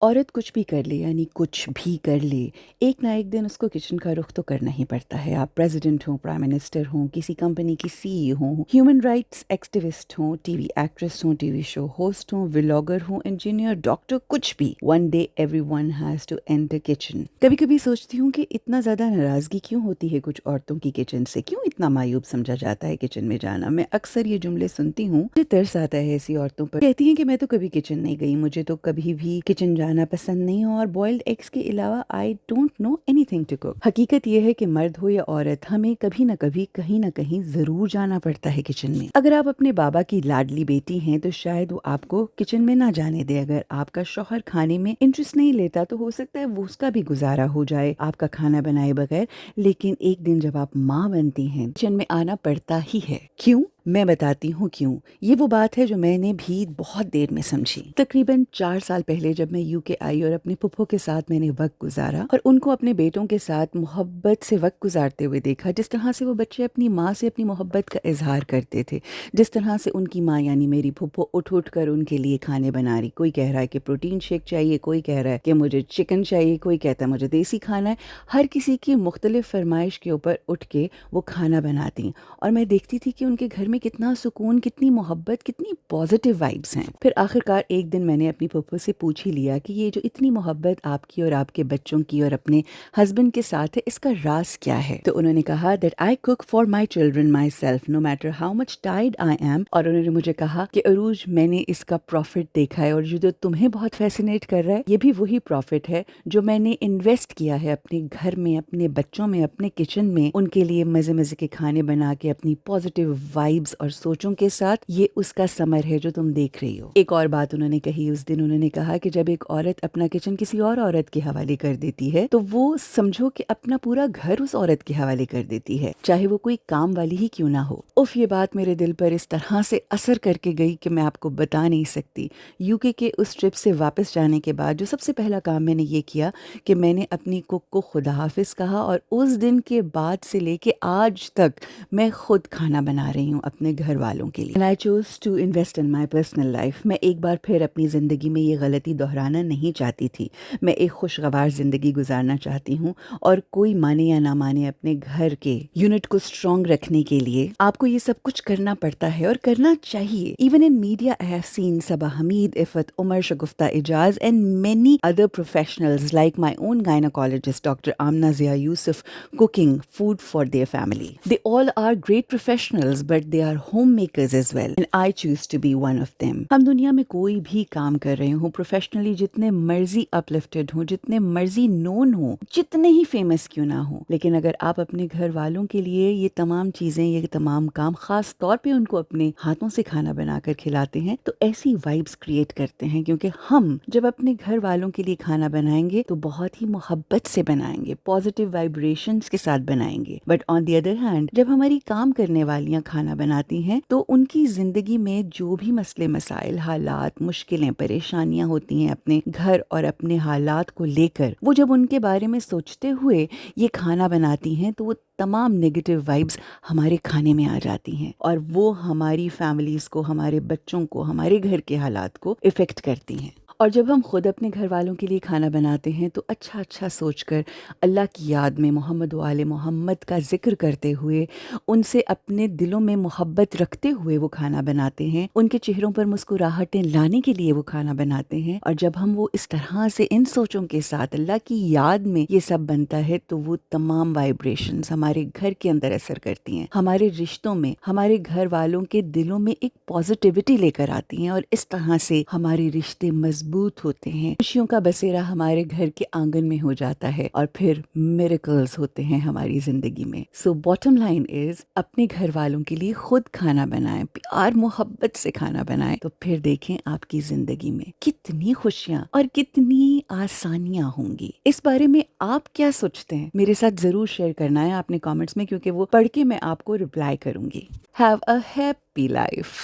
عورت کچھ بھی کر لے، یعنی کچھ بھی کر لے، ایک نہ ایک دن اس کو کچن کا رخ تو کرنا ہی پڑتا ہے۔ آپ پریزیڈنٹ ہوں، پرائم منسٹر ہوں، کسی کمپنی کی سی ای ہوں، ہیومن رائٹس ایکٹیوسٹ ہوں، ٹی وی ایکٹریس ہوں، ٹی وی شو ہوسٹ ہوں، ولاگر ہوں، انجینئر، ڈاکٹر، کچھ بھی، one day everyone has to enter kitchen. کبھی کبھی سوچتی ہوں کہ اتنا زیادہ ناراضگی کیوں ہوتی ہے کچھ عورتوں کی کچن سے، کیوں اتنا معیوب سمجھا جاتا ہے کچن میں جانا۔ میں اکثر یہ جملے سنتی ہوں، مجھے ترس آتا ہے ایسی عورتوں پر، کہتی ہیں کہ میں تو کبھی کچن نہیں گئی، مجھے تو کبھی بھی کچن جانا پسند نہیں ہو، اور بوائلڈ ایگز کے علاوہ I don't know anything to cook. حقیقت یہ ہے کہ مرد ہو یا عورت، ہمیں کبھی نہ کبھی کہیں نہ کہیں ضرور جانا پڑتا ہے کچن میں۔ اگر آپ اپنے بابا کی لاڈلی بیٹی ہیں تو شاید وہ آپ کو کچن میں نہ جانے دے۔ اگر آپ کا شوہر کھانے میں انٹرسٹ نہیں لیتا تو ہو سکتا ہے وہ اس کا بھی گزارا ہو جائے آپ کا کھانا بنائے بغیر، لیکن ایک دن جب آپ ماں بنتی ہیں کچن میں آنا پڑتا ہی ہے۔ کیوں؟ میں بتاتی ہوں کیوں۔ یہ وہ بات ہے جو میں نے بھی بہت دیر میں سمجھی۔ تقریباً 4 سال پہلے جب میں یو کے آئی اور اپنے پھپھو کے ساتھ میں نے وقت گزارا اور ان کو اپنے بیٹوں کے ساتھ محبت سے وقت گزارتے ہوئے دیکھا، جس طرح سے وہ بچے اپنی ماں سے اپنی محبت کا اظہار کرتے تھے، جس طرح سے ان کی ماں یعنی میری پھپھو اٹھ کر ان کے لیے کھانے بنا رہی، کوئی کہہ رہا ہے کہ پروٹین شیک چاہیے، کوئی کہہ رہا ہے کہ مجھے چکن چاہیے، کوئی کہتا ہے مجھے دیسی کھانا ہے، ہر کسی کی مختلف فرمائش کے اوپر اٹھ کے وہ کھانا بناتی، اور میں دیکھتی تھی کہ ان کے گھر میں کتنا سکون، کتنی محبت، کتنی پازیٹیو وائبس ہیں۔ پھر آخرکار ایک دن میں نے اپنی پھپھو سے پوچھ ہی لیا کہ یہ جو اتنی محبت آپ کی اور آپ کے بچوں کی اور اپنے ہسبینڈ کے ساتھ ہے، اس کا راز کیا ہے؟ تو انہوں نے کہا that I cook for my children myself no matter how much tired I am، اور انہوں نے مجھے کہا کہ عروج، میں نے اس کا پروفٹ دیکھا ہے، اور جو تمہیں بہت فیسینیٹ کر رہا ہے یہ بھی وہی پروفٹ ہے جو میں نے انویسٹ کیا ہے اپنے گھر میں، اپنے بچوں میں، اپنے کچن میں، ان کے لیے مزے مزے کے کھانے بنا کے اپنی پازیٹیو وائبس اور سوچوں کے ساتھ، یہ اس کا ثمر ہے جو تم دیکھ رہی ہو۔ ایک اور بات انہوں نے کہی اس دن، انہوں نے کہا کہ جب ایک عورت اپنا کچن کسی اور عورت کے حوالے کر دیتی ہے تو وہ سمجھو کہ اپنا پورا گھر اس عورت کے حوالے کر دیتی ہے، چاہے وہ کوئی کام والی ہی کیوں نہ ہو۔ یہ بات میرے دل پر اس طرح سے اثر کر کے گئی کہ میں آپ کو بتا نہیں سکتی۔ یو کے اس ٹرپ سے واپس جانے کے بعد جو سب سے پہلا کام میں نے یہ کیا کہ میں نے اپنی کک کو خدا حافظ کہا، اور اس دن کے بعد سے لے کے آج تک میں خود کھانا بنا رہی ہوں اپنے گھر والوں کے لیے۔ And I chose to invest in my personal life۔ میں ایک بار پھر اپنی زندگی میں یہ غلطی دہرانا نہیں چاہتی تھی۔ میں ایک خوشگوار زندگی گزارنا چاہتی ہوں، اور کوئی مانے یا نہ مانے اپنے گھر کے یونٹ کو اسٹرانگ رکھنے کے لیے آپ کو یہ سب کچھ کرنا پڑتا ہے اور کرنا چاہیے۔ Even in media I have seen Saba Hameed, Iffat Umar, Shagufta Ejaz and many other professionals like my own gynecologist Dr. Amna Zia Yusuf cooking food for their family. They all are great professionals but they are homemakers as well and I choose to be one of them۔ ہم دنیا میں کوئی بھی کام کر رہے ہوں professionally, جتنے مرضی اپلفٹڈ ہوں، جتنے مرضی نون ہوں، جتنے ہی فیمس کیوں نہ ہوں، لیکن اگر آپ اپنے گھر والوں کے لیے یہ تمام چیزیں، یہ تمام کام، خاص طور پہ ان کو اپنے ہاتھوں سے کھانا بنا کر کھلاتے ہیں تو ایسی وائبس کریٹ کرتے ہیں، کیونکہ ہم جب اپنے گھر والوں کے لیے کھانا بنائیں گے تو بہت ہی محبت سے بنائیں گے، پازیٹیو وائبریشنز کے ساتھ بنائیں گے۔ But on the other hand جب ہماری کام کرنے والیاں کھانا بناتی ہیں تو ان کی زندگی میں جو بھی مسئلے مسائل، حالات، مشکلیں، پریشانیاں ہوتی ہیں اپنے گھر اور اپنے حالات کو لے کر، وہ جب ان کے بارے میں سوچتے ہوئے یہ کھانا بناتی ہیں تو وہ تمام نیگیٹو وائبس ہمارے کھانے میں آ جاتی ہیں، اور وہ ہماری فیملیز کو، ہمارے بچوں کو، ہمارے گھر کے حالات کو افیکٹ کرتی ہیں۔ اور جب ہم خود اپنے گھر والوں کے لیے کھانا بناتے ہیں تو اچھا اچھا سوچ کر، اللہ کی یاد میں، محمد و آل محمد کا ذکر کرتے ہوئے، ان سے اپنے دلوں میں محبت رکھتے ہوئے وہ کھانا بناتے ہیں، ان کے چہروں پر مسکراہٹیں لانے کے لیے وہ کھانا بناتے ہیں، اور جب ہم وہ اس طرح سے ان سوچوں کے ساتھ اللہ کی یاد میں یہ سب بنتا ہے تو وہ تمام وائبریشنز ہمارے گھر کے اندر اثر کرتی ہیں، ہمارے رشتوں میں، ہمارے گھر والوں کے دلوں میں ایک پازیٹیوٹی لے کر آتی ہیں، اور اس طرح سے ہمارے رشتے مضبوط ہوتے ہیں، خوشیوں کا بسیرا ہمارے گھر کے آنگن میں ہو جاتا ہے، اور پھر میریکلز ہوتے ہیں ہماری زندگی میں۔ سو باٹم لائن از، اپنے گھر والوں کے لیے خود کھانا بنائیں، پیار محبت سے کھانا بنائیں، تو پھر دیکھیں آپ کی زندگی میں کتنی خوشیاں اور کتنی آسانیاں ہوں گی۔ اس بارے میں آپ کیا سوچتے ہیں؟ میرے ساتھ ضرور شیئر کرنا ہے آپ نے کامنٹس میں، کیونکہ وہ پڑھ کے میں آپ کو رپلائی کروں گی۔ Have a happy life.